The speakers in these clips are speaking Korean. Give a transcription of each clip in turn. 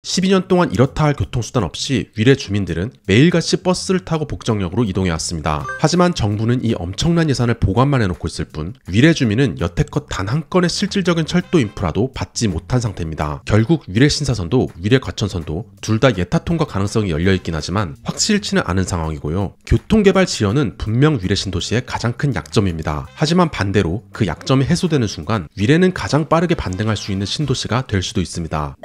12년 동안 이렇다 할 교통수단 없이 위례 주민들은 매일같이 버스를 타고 복정역으로 이동해왔습니다. 하지만 정부는 이 엄청난 예산을 보관만 해놓고 있을 뿐 위례 주민은 여태껏 단 한 건의 실질적인 철도 인프라도 받지 못한 상태입니다. 결국 위례 신사선도 위례 과천선도 둘 다 예타 통과 가능성이 열려있긴 하지만 확실치는 않은 상황이고요. 교통개발 지연은 분명 위례 신도시의 가장 큰 약점입니다. 하지만 반대로 그 약점이 해소되는 순간 위례는 가장 빠르게 반등할 수 있는 신도시가 될 수도 있습니다.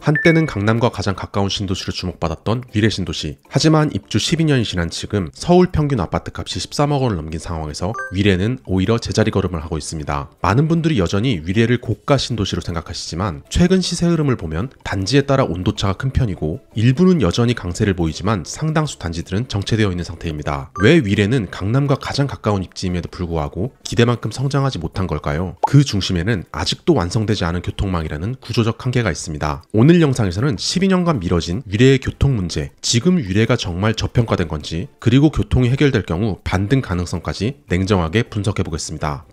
한때는 강남과 가장 가까운 신도시로 주목받았던 위례 신도시. 하지만 입주 12년이 지난 지금 서울 평균 아파트값이 13억 원을 넘긴 상황에서 위례는 오히려 제자리 걸음을 하고 있습니다. 많은 분들이 여전히 위례를 고가 신도시로 생각하시지만 최근 시세 흐름을 보면 단지에 따라 온도차가 큰 편이고 일부는 여전히 강세를 보이지만 상당수 단지들은 정체되어 있는 상태입니다. 왜 위례는 강남과 가장 가까운 입지임에도 불구하고 기대만큼 성장하지 못한 걸까요? 그 중심에는 아직도 완성되지 않은 교통망이라는 구조적 한계가 있습니다. 오늘 영상에서는 12년간 미뤄진 위례의 교통 문제, 지금 위례가 정말 저평가된 건지, 그리고 교통이 해결될 경우 반등 가능성까지 냉정하게 분석해 보겠습니다.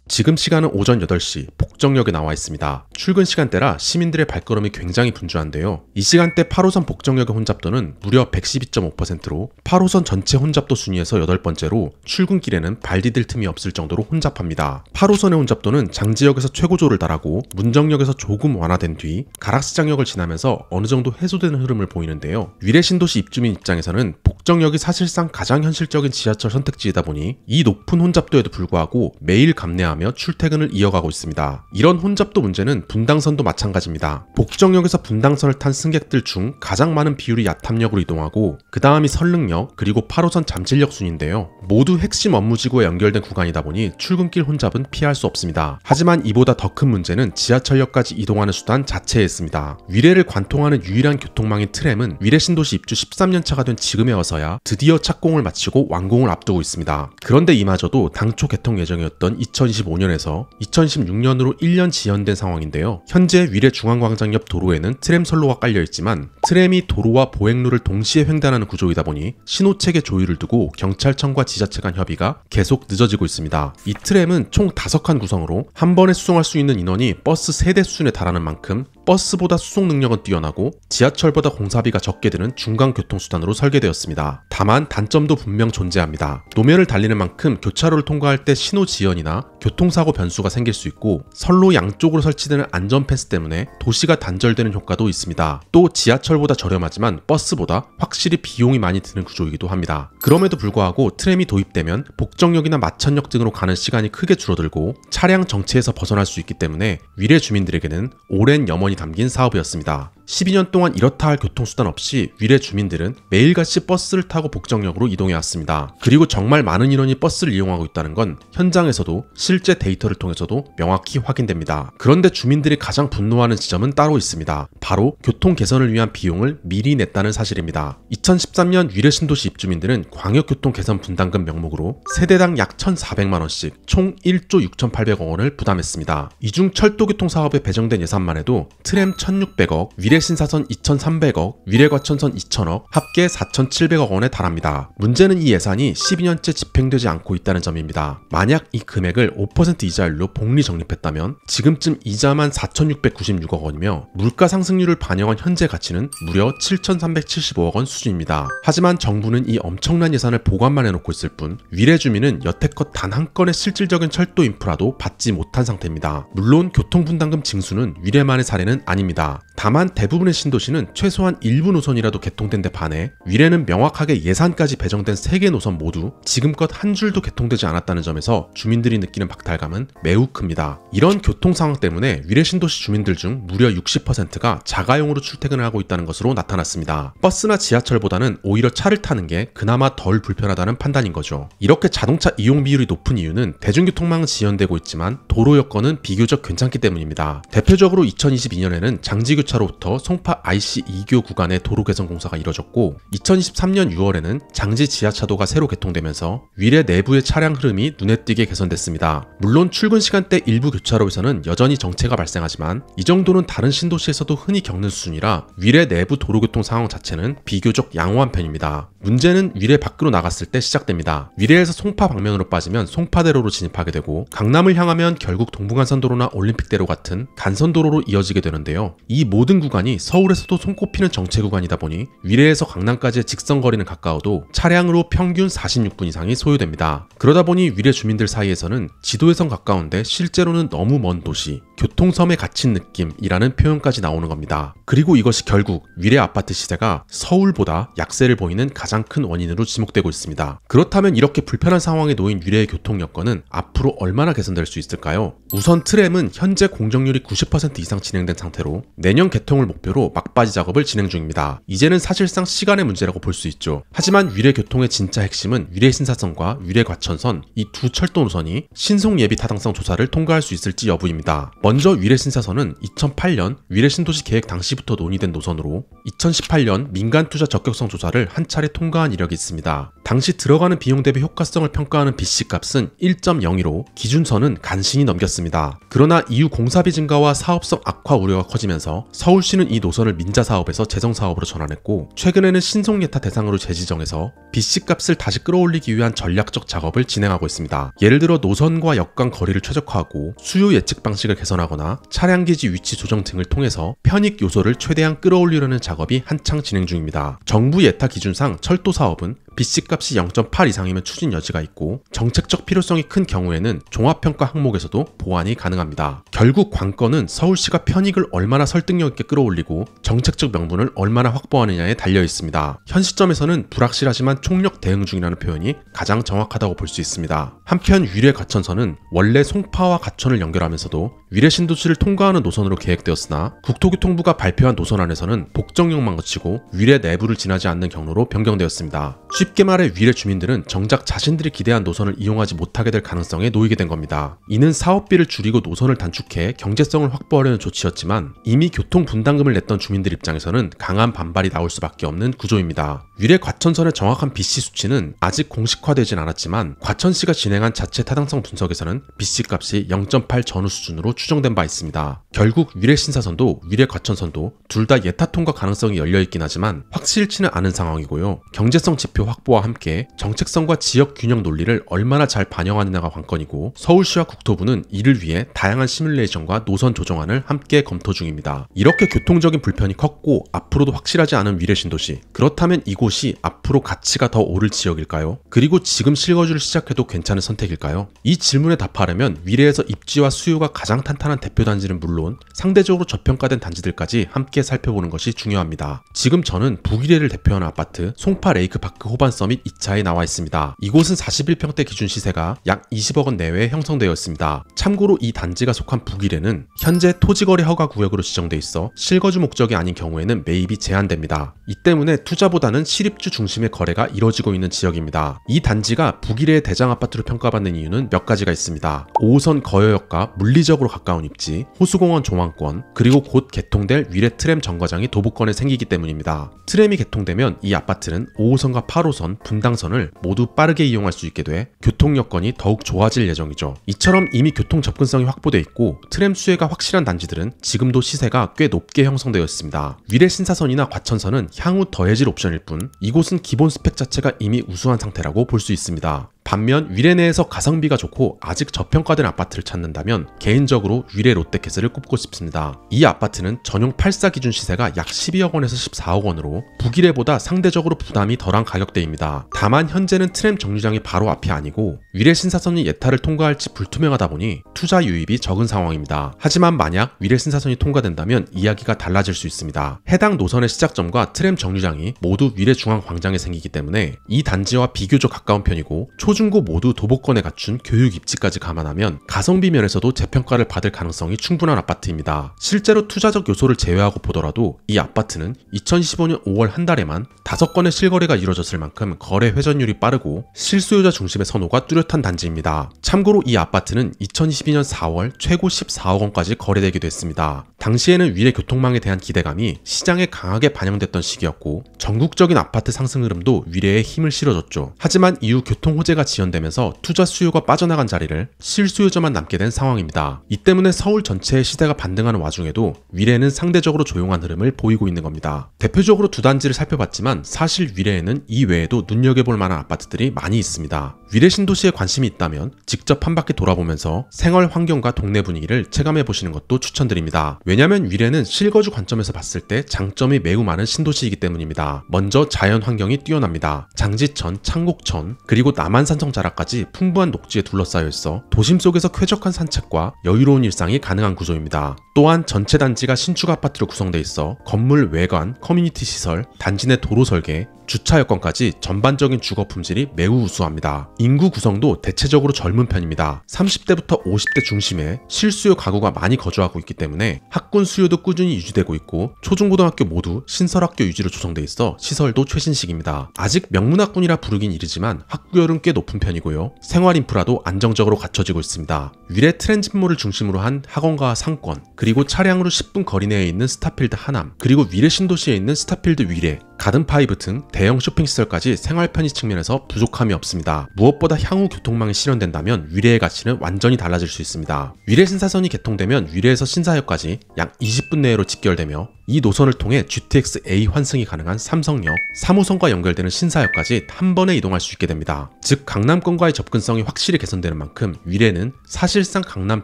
지금 시간은 오전 8시, 복정역에 나와 있습니다. 출근 시간대라 시민들의 발걸음이 굉장히 분주한데요. 이 시간대 8호선 복정역의 혼잡도는 무려 112.5%로 8호선 전체 혼잡도 순위에서 8번째로 출근길에는 발 디딜 틈이 없을 정도로 혼잡합니다. 8호선의 혼잡도는 장지역에서 최고조를 달하고 문정역에서 조금 완화된 뒤 가락시장역을 지나면서 어느 정도 해소되는 흐름을 보이는데요. 위례 신도시 입주민 입장에서는 복정역이 사실상 가장 현실적인 지하철 선택지이다 보니 이 높은 혼잡도에도 불구하고 매일 감내하며 출퇴근을 이어가고 있습니다. 이런 혼잡도 문제는 분당선도 마찬가지입니다. 복정역에서 분당선을 탄 승객들 중 가장 많은 비율이 야탐역으로 이동하고 그 다음이 설릉역 그리고 8호선 잠실역 순인데요. 모두 핵심 업무지구에 연결된 구간이다 보니 출근길 혼잡은 피할 수 없습니다. 하지만 이보다 더 큰 문제는 지하철역까지 이동하는 수단 자체에 있습니다. 위례를 관통하는 유일한 교통망인 트램은 위례 신도시 입주 13년차가 된 지금에 와서야 드디어 착공을 마치고 완공을 앞두고 있습니다. 그런데 이마저도 당초 개통 예정이었던 2025년에서 2016년으로 1년 지연된 상황인데요. 현재 위례 중앙광장 옆 도로에는 트램 선로가 깔려있지만 트램이 도로와 보행로를 동시에 횡단하는 구조이다 보니 신호체계 조율을 두고 경찰청과 지자체 간 협의가 계속 늦어지고 있습니다. 이 트램은 총 5칸 구성으로 한 번에 수송할 수 있는 인원이 버스 3대 수준에 달하는 만큼 버스보다 수송 능력은 뛰어나고 지하철보다 공사비가 적게 드는 중간 교통수단으로 설계되었습니다. 다만 단점도 분명 존재합니다. 노면을 달리는 만큼 교차로를 통과할 때 신호 지연이나 교통사고 변수가 생길 수 있고 선로 양쪽으로 설치되는 안전 펜스 때문에 도시가 단절되는 효과도 있습니다. 또 지하철보다 저렴하지만 버스보다 확실히 비용이 많이 드는 구조이기도 합니다. 그럼에도 불구하고 트램이 도입되면 복정역이나 마천역 등으로 가는 시간이 크게 줄어들고 차량 정체에서 벗어날 수 있기 때문에 위례 주민들에게는 오랜 염원이 담긴 사업이었습니다. 12년 동안 이렇다 할 교통수단 없이 위례 주민들은 매일같이 버스를 타고 복정역으로 이동해왔습니다. 그리고 정말 많은 인원이 버스를 이용하고 있다는 건 현장에서도 실제 데이터를 통해서도 명확히 확인됩니다. 그런데 주민들이 가장 분노하는 지점은 따로 있습니다. 바로 교통 개선을 위한 비용을 미리 냈다는 사실입니다. 2013년 위례 신도시 입주민들은 광역교통 개선 분담금 명목으로 세대당 약 1,400만원씩 총 1조 6,800억 원을 부담했습니다. 이 중 철도교통 사업에 배정된 예산만 해도 트램 1,600억, 위례 신사선 2,300억, 위례 과천선 2,000억, 합계 4,700억 원에 달합니다. 문제는 이 예산이 12년째 집행되지 않고 있다는 점입니다. 만약 이 금액을 5% 이자율로 복리 적립했다면 지금쯤 이자만 4,696억 원이며 물가 상승률을 반영한 현재 가치는 무려 7,375억 원 수준입니다. 하지만 정부는 이 엄청난 예산을 보관만 해놓고 있을 뿐 위례 주민은 여태껏 단 한 건의 실질적인 철도 인프라도 받지 못한 상태입니다. 물론 교통분담금 징수는 위례만의 사례는 아닙니다. 다만 대부분의 신도시는 최소한 일부 노선이라도 개통된 데 반해 위례는 명확하게 예산까지 배정된 3개 노선 모두 지금껏 한 줄도 개통되지 않았다는 점에서 주민들이 느끼는 박탈감은 매우 큽니다. 이런 교통 상황 때문에 위례 신도시 주민들 중 무려 60%가 자가용으로 출퇴근을 하고 있다는 것으로 나타났습니다. 버스나 지하철보다는 오히려 차를 타는 게 그나마 덜 불편하다는 판단인 거죠. 이렇게 자동차 이용 비율이 높은 이유는 대중교통망은 지연되고 있지만 도로 여건은 비교적 괜찮기 때문입니다. 대표적으로 2022년에는 장지교차로부터 송파 IC 2교 구간의 도로 개선 공사가 이뤄졌고 2023년 6월에는 장지 지하차도가 새로 개통되면서 위례 내부의 차량 흐름이 눈에 띄게 개선됐습니다. 물론 출근 시간대 일부 교차로에서는 여전히 정체가 발생하지만 이 정도는 다른 신도시에서도 흔히 겪는 수준이라 위례 내부 도로교통 상황 자체는 비교적 양호한 편입니다. 문제는 위례 밖으로 나갔을 때 시작됩니다. 위례에서 송파 방면으로 빠지면 송파대로로 진입하게 되고 강남을 향하면 결국 동부간선도로나 올림픽대로 같은 간선도로로 이어지게 되는데요. 이 모든 구간이 서울에서도 손꼽히는 정체 구간이다 보니 위례에서 강남까지의 직선거리는 가까워도 차량으로 평균 46분 이상이 소요됩니다. 그러다 보니 위례 주민들 사이에서는 지도에선 가까운데 실제로는 너무 먼 도시, 교통섬에 갇힌 느낌이라는 표현까지 나오는 겁니다. 그리고 이것이 결국 위례 아파트 시세가 서울보다 약세를 보이는 가장 큰 원인으로 지목되고 있습니다. 그렇다면 이렇게 불편한 상황에 놓인 위례의 교통 여건은 앞으로 얼마나 개선될 수 있을까요? 우선 트램은 현재 공정률이 90% 이상 진행된 상태로 내년 개통을 목표로 막바지 작업을 진행 중입니다. 이제는 사실상 시간의 문제라고 볼 수 있죠. 하지만 위례 교통의 진짜 핵심은 위례 신사선과 위례 과천선 이 두 철도 노선이 신속 예비 타당성 조사를 통과할 수 있을지 여부입니다. 먼저 위례 신사선은 2008년 위례 신도시 계획 당시부터 논의된 노선으로 2018년 민간 투자 적격성 조사를 한 차례 통과한 이력이 있습니다. 당시 들어가는 비용 대비 효과성을 평가하는 BC값은 1.02로 기준선은 간신히 넘겼습니다. 그러나 이후 공사비 증가와 사업성 악화 우려가 커지면서 서울시는 이 노선을 민자사업에서 재정사업으로 전환했고 최근에는 신속예타 대상으로 재지정해서 BC값을 다시 끌어올리기 위한 전략적 작업을 진행하고 있습니다. 예를 들어 노선과 역광 거리를 최적화하고 수요 예측 방식을 개선하거나 차량기지 위치 조정 등을 통해서 편익 요소를 최대한 끌어올리려는 작업이 한창 진행 중입니다. 정부 예타 기준상 철도 사업은 BC값이 0.8 이상이면 추진 여지가 있고 정책적 필요성이 큰 경우에는 종합평가 항목에서도 보완이 가능합니다. 결국 관건은 서울시가 편익을 얼마나 설득력 있게 끌어올리고 정책적 명분을 얼마나 확보하느냐에 달려 있습니다. 현 시점에서는 불확실하지만 총력 대응 중이라는 표현이 가장 정확하다고 볼 수 있습니다. 한편 위례 과천선은 원래 송파와 과천을 연결하면서도 위례 신도시를 통과하는 노선으로 계획되었으나 국토교통부가 발표한 노선안에서는 복정역만 거치고 위례 내부를 지나지 않는 경로로 변경되었습니다. 쉽게 말해 위례 주민들은 정작 자신들이 기대한 노선을 이용하지 못하게 될 가능성에 놓이게 된 겁니다. 이는 사업비를 줄이고 노선을 단축해 경제성을 확보하려는 조치였지만 이미 교통 분담금을 냈던 주민들 입장에서는 강한 반발이 나올 수밖에 없는 구조입니다. 위례 과천선의 정확한 BC 수치는 아직 공식화되진 않았지만 과천시가 진행한 자체 타당성 분석에서는 BC값이 0.8 전후 수준으로 추정된 바 있습니다. 결국 위례 신사선도 위례 과천선도 둘 다 예타 통과 가능성이 열려있긴 하지만 확실치는 않은 상황이고요. 경제성 지표 확보와 함께 정책성과 지역 균형 논리를 얼마나 잘 반영하느냐가 관건이고 서울시와 국토부는 이를 위해 다양한 시뮬레이션과 노선 조정안을 함께 검토 중입니다. 이렇게 교통적인 불편이 컸고 앞으로도 확실하지 않은 위례 신도시, 그렇다면 이곳이 앞으로 가치가 더 오를 지역일까요? 그리고 지금 실거주를 시작해도 괜찮은 선택일까요? 이 질문에 답하려면 위례에서 입지와 수요가 가장 탄탄한 대표 단지는 물론 상대적으로 저평가된 단지들까지 함께 살펴보는 것이 중요합니다. 지금 저는 북위례를 대표하는 아파트 송파 레이크파크 호반 서밋 2차에 나와 있습니다. 이곳은 41평대 기준 시세가 약 20억 원 내외에 형성되어 있습니다. 참고로 이 단지가 속한 북위례는 현재 토지거래 허가 구역으로 지정돼 있어 실거주 목적이 아닌 경우에는 매입이 제한됩니다. 이 때문에 투자보다는 실입주 중심의 거래가 이뤄지고 있는 지역입니다. 이 단지가 북위례의 대장 아파트로 평가받는 이유는 몇 가지가 있습니다. 5호선 거여역과 물리적으로 가까운 입지, 호수공원 조망권, 그리고 곧 개통될 위례 트램 정거장이 도보권에 생기기 때문입니다. 트램이 개통되면 이 아파트는 5호선과 8호선, 분당선을 모두 빠르게 이용할 수 있게 돼 교통 여건이 더욱 좋아질 예정이죠. 이처럼 이미 교통 접근성이 확보돼 있고 트램 수혜가 확실한 단지들은 지금도 시세가 꽤 높게 형성되어 있습니다. 위례 신사선이나 과천선은 향후 더해질 옵션일 뿐 이곳은 기본 스펙 자체가 이미 우수한 상태라고 볼 수 있습니다. 반면 위례 내에서 가성비가 좋고 아직 저평가된 아파트를 찾는다면 개인적으로 위례 롯데캐슬을 꼽고 싶습니다. 이 아파트는 전용 8사 기준 시세가 약 12억 원에서 14억 원으로 북위례보다 상대적으로 부담이 덜한 가격대입니다. 다만 현재는 트램 정류장이 바로 앞이 아니고 위례 신사선이 예타를 통과할지 불투명하다 보니 투자 유입이 적은 상황입니다. 하지만 만약 위례 신사선이 통과된다면 이야기가 달라질 수 있습니다. 해당 노선의 시작점과 트램 정류장이 모두 위례 중앙광장에 생기기 때문에 이 단지와 비교적 가까운 편이고 초중고 모두 도보권에 갖춘 교육 입지까지 감안하면 가성비 면에서도 재평가를 받을 가능성이 충분한 아파트입니다. 실제로 투자적 요소를 제외하고 보더라도 이 아파트는 2015년 5월 한 달에만 5건의 실거래가 이뤄졌을 만큼 거래 회전율이 빠르고 실수요자 중심의 선호가 뚜렷한 단지입니다. 참고로 이 아파트는 2022년 4월 최고 14억 원까지 거래되기도 했습니다. 당시에는 위례 교통망에 대한 기대감이 시장에 강하게 반영됐던 시기였고 전국적인 아파트 상승 흐름도 위례에 힘을 실어줬죠. 하지만 이후 교통 호재가 지연되면서 투자 수요가 빠져나간 자리를 실수요자만 남게 된 상황입니다. 이 때문에 서울 전체의 시대가 반등하는 와중에도 위례는 상대적으로 조용한 흐름을 보이고 있는 겁니다. 대표적으로 두 단지를 살펴봤지만 사실 위례에는 이 외에도 눈여겨볼 만한 아파트들이 많이 있습니다. 위례 신도시에 관심이 있다면 직접 한 바퀴 돌아보면서 생활 환경과 동네 분위기를 체감해 보시는 것도 추천드립니다. 왜냐하면 위례는 실거주 관점에서 봤을 때 장점이 매우 많은 신도시이기 때문입니다. 먼저 자연 환경이 뛰어납니다. 장지천, 창곡천, 그리고 남한산성 자락까지 풍부한 녹지에 둘러싸여 있어 도심 속에서 쾌적한 산책과 여유로운 일상이 가능한 구조입니다. 또한 전체 단지가 신축 아파트로 구성돼 있어 건물 외관, 커뮤니티 시설, 단지 내 도로 설계, 주차 여건까지 전반적인 주거 품질이 매우 우수합니다. 인구 구성도 대체적으로 젊은 편입니다. 30대부터 50대 중심에 실수요 가구가 많이 거주하고 있기 때문에 학군 수요도 꾸준히 유지되고 있고 초중고등학교 모두 신설학교 유지로 조성돼 있어 시설도 최신식입니다. 아직 명문학군이라 부르긴 이르지만 학구열은 꽤 높은 편이고요. 생활 인프라도 안정적으로 갖춰지고 있습니다. 위례 트랜짓몰을 중심으로 한 학원과 상권, 그리고 차량으로 10분 거리 내에 있는 스타필드 하남, 그리고 위례 신도시에 있는 스타필드 위례, 가든파이브 등 대형 쇼핑시설까지 생활 편의 측면에서 부족함이 없습니다. 무엇보다 향후 교통망이 실현된다면 위례의 가치는 완전히 달라질 수 있습니다. 위례 신사선이 개통되면 위례에서 신사역까지 약 20분 내로 직결되며 이 노선을 통해 GTX-A 환승이 가능한 삼성역, 3호선과 연결되는 신사역까지 한 번에 이동할 수 있게 됩니다. 즉 강남권과의 접근성이 확실히 개선되는 만큼 위례는 사실상 강남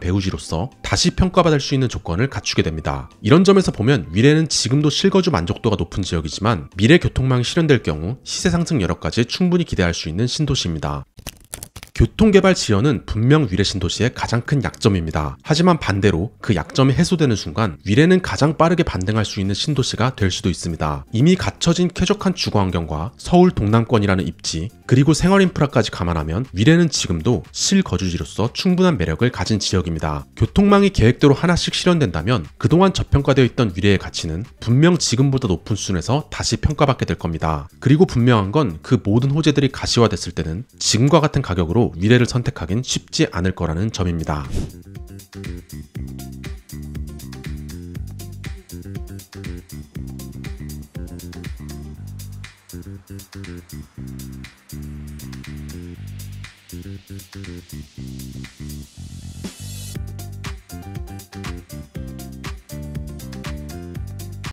배후지로서 다시 평가받을 수 있는 조건을 갖추게 됩니다. 이런 점에서 보면 위례는 지금도 실거주 만족도가 높은 지역이지만 미래 교통망이 실현될 경우 시세 상승 여력까지 충분히 기대할 수 있는 신도시입니다. 교통개발 지연은 분명 위례 신도시의 가장 큰 약점입니다. 하지만 반대로 그 약점이 해소되는 순간 위례는 가장 빠르게 반등할 수 있는 신도시가 될 수도 있습니다. 이미 갖춰진 쾌적한 주거환경과 서울 동남권이라는 입지, 그리고 생활 인프라까지 감안하면 위례는 지금도 실거주지로서 충분한 매력을 가진 지역입니다. 교통망이 계획대로 하나씩 실현된다면 그동안 저평가되어 있던 위례의 가치는 분명 지금보다 높은 수준에서 다시 평가받게 될 겁니다. 그리고 분명한 건 그 모든 호재들이 가시화됐을 때는 지금과 같은 가격으로 위례를 선택하긴 쉽지 않을 거라는 점입니다.